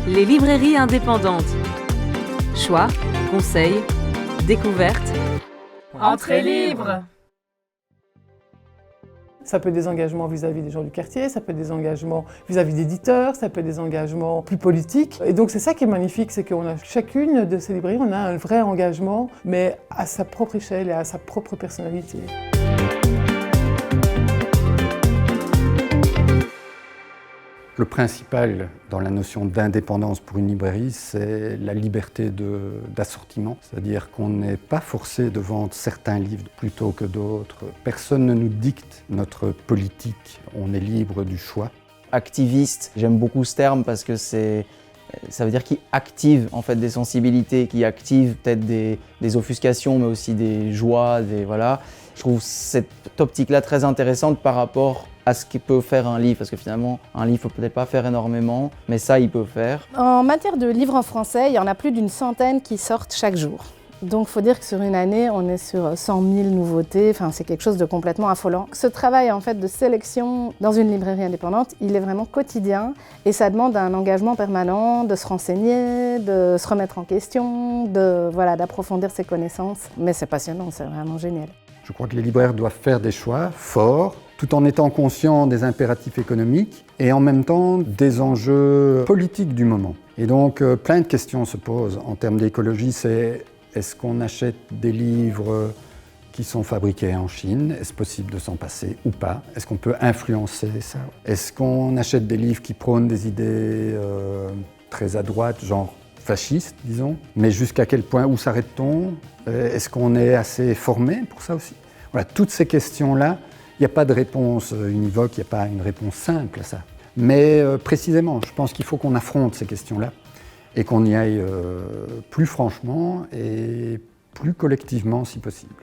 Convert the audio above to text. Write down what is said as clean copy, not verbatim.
Les librairies indépendantes. Choix, conseils, découvertes. Entrée libre. Ça peut être des engagements vis-à-vis des gens du quartier, ça peut être des engagements vis-à-vis d'éditeurs, ça peut être des engagements plus politiques. Et donc c'est ça qui est magnifique, c'est qu'on a chacune de ces librairies, on a un vrai engagement, mais à sa propre échelle et à sa propre personnalité. Le principal dans la notion d'indépendance pour une librairie, c'est la liberté d'assortiment. C'est-à-dire qu'on n'est pas forcé de vendre certains livres plutôt que d'autres. Personne ne nous dicte notre politique, on est libre du choix. Activiste, j'aime beaucoup ce terme parce que ça veut dire qu'il active en fait des sensibilités, qui active peut-être des offuscations, mais aussi des joies, voilà. Je trouve cette optique-là très intéressante par rapport à ce que peut faire un livre, parce que finalement, un livre ne peut peut-être pas faire énormément, mais ça, il peut faire. En matière de livres en français, il y en a plus d'une centaine qui sortent chaque jour. Donc il faut dire que sur une année, on est sur 100 000 nouveautés, enfin, c'est quelque chose de complètement affolant. Ce travail en fait, de sélection dans une librairie indépendante, il est vraiment quotidien et ça demande un engagement permanent, de se renseigner, de se remettre en question, d'approfondir ses connaissances. Mais c'est passionnant, c'est vraiment génial. Je crois que les libraires doivent faire des choix forts, tout en étant conscients des impératifs économiques et en même temps des enjeux politiques du moment. Et donc plein de questions se posent en termes d'écologie, c'est est-ce qu'on achète des livres qui sont fabriqués en Chine? Est-ce possible de s'en passer ou pas? Est-ce qu'on peut influencer ça? Est-ce qu'on achète des livres qui prônent des idées très à droite, genre fascistes, disons? Mais jusqu'à quel point, où s'arrête-t-on? Est-ce qu'on est assez formé pour ça aussi? Voilà, toutes ces questions-là, il n'y a pas de réponse univoque, il n'y a pas une réponse simple à ça. Mais précisément, je pense qu'il faut qu'on affronte ces questions-là et qu'on y aille plus franchement et plus collectivement si possible.